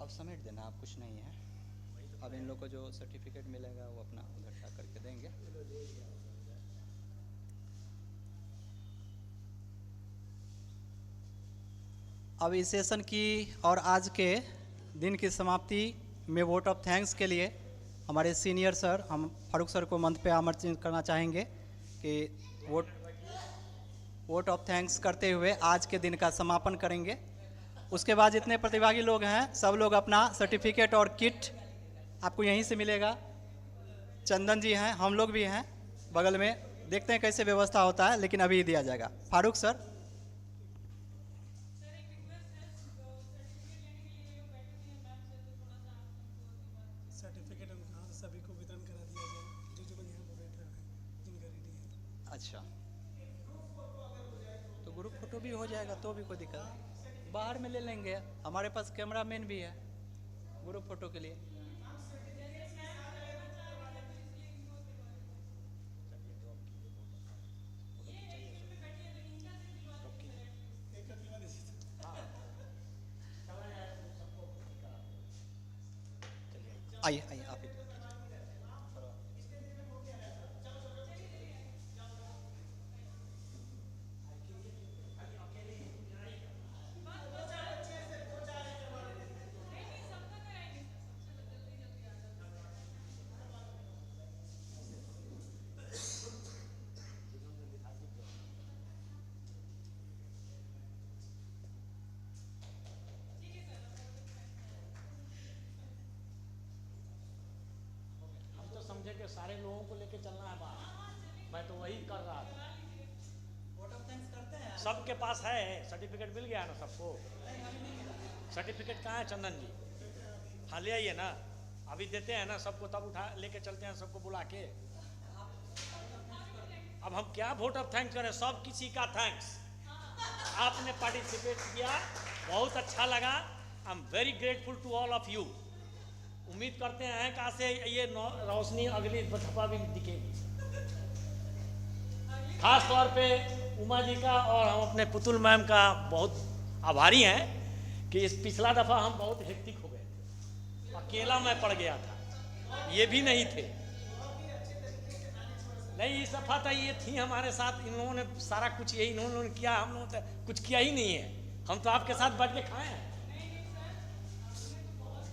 अब समेट देना, आप कुछ नहीं है। अब इन लोग को जो सर्टिफिकेट मिलेगा वो अपना उधर टा करके देंगे। अब इस सेशन की और आज के दिन की समाप्ति में वोट ऑफ थैंक्स के लिए हमारे सीनियर सर, हम फारूक सर को मंच पे आमंत्रित करना चाहेंगे कि वोट ऑफ थैंक्स करते हुए आज के दिन का समापन करेंगे। उसके बाद जितने प्रतिभागी लोग हैं सब लोग अपना सर्टिफिकेट और किट आपको यहीं से मिलेगा। चंदन जी हैं, हम लोग भी हैं बगल में, देखते हैं कैसे व्यवस्था होता है, लेकिन अभी दिया जाएगा। फारूक सर। सर्टिफिकेट हम कहाँ से सभी को वितरण करा दिया जाए, जो लोग यहाँ पर बैठे हैं जिनका रेडी है। अच्छा, तो ग्रुप फोटो भी हो जाएगा तो भी कोई दिक्कत नहीं, बाहर में ले लेंगे, हमारे पास कैमरा मैन भी है ग्रुप फोटो के लिए। आइए आइए आप ही। समझे कि सारे लोगों को लेके चलना है बाहर, मैं तो वही कर रहा था। वोट ऑफ थैंक्स करते हैं, सबके पास है सर्टिफिकेट, मिल गया ना सबको? सर्टिफिकेट कहाँ है चंदन जी? हाँ ले आइए ना, अभी देते हैं ना सबको, तब उठा लेके चलते हैं सबको बुला के। अब हम क्या वोट ऑफ थैंक्स करें, सब किसी का थैंक्स। आपने पार्टिसिपेट किया, बहुत अच्छा लगा। I am very grateful to all of you. उम्मीद करते हैं कहाँ से ये रोशनी अगली दफा भी दिखेगी। खास तौर पे उमा जी का और हम अपने पुतुल मैम का बहुत आभारी हैं कि इस पिछला दफा हम बहुत हेक्टिक हो गए थे, अकेला मैं पड़ गया था, ये भी नहीं थे। नहीं इस दफा तो ये थी हमारे साथ, इन लोगों ने सारा कुछ यही इन्होंने किया, हम लोगों ने कुछ किया ही नहीं है, हम तो आपके साथ बैठ के खाए हैं।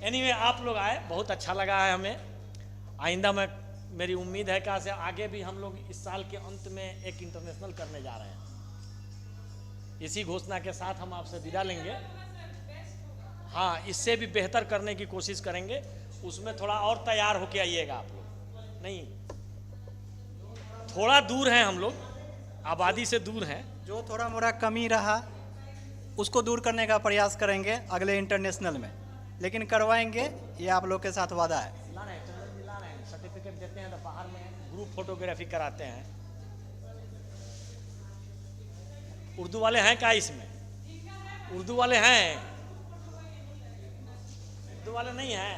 एनीवे आप लोग आए, बहुत अच्छा लगा है हमें। आइंदा में मेरी उम्मीद है कि आगे भी हम लोग इस साल के अंत में एक इंटरनेशनल करने जा रहे हैं। इसी घोषणा के साथ हम आपसे विदा लेंगे। हाँ, इससे भी बेहतर करने की कोशिश करेंगे, उसमें थोड़ा और तैयार होके आइएगा आप लोग। नहीं, थोड़ा दूर हैं हम लोग, आबादी से दूर हैं, जो थोड़ा मोड़ा कमी रहा उसको दूर करने का प्रयास करेंगे अगले इंटरनेशनल में, लेकिन करवाएंगे, ये आप लोग के साथ वादा है। ला रहे हैं चंदन जी, ला रहे हैं सर्टिफिकेट देते हैं तो बाहर में ग्रुप फोटोग्राफी कराते हैं। उर्दू वाले हैं क्या इसमें? उर्दू वाले हैं? उर्दू वाले नहीं हैं?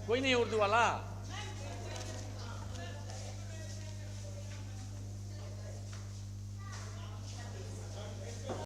कोई नहीं उर्दू वाला?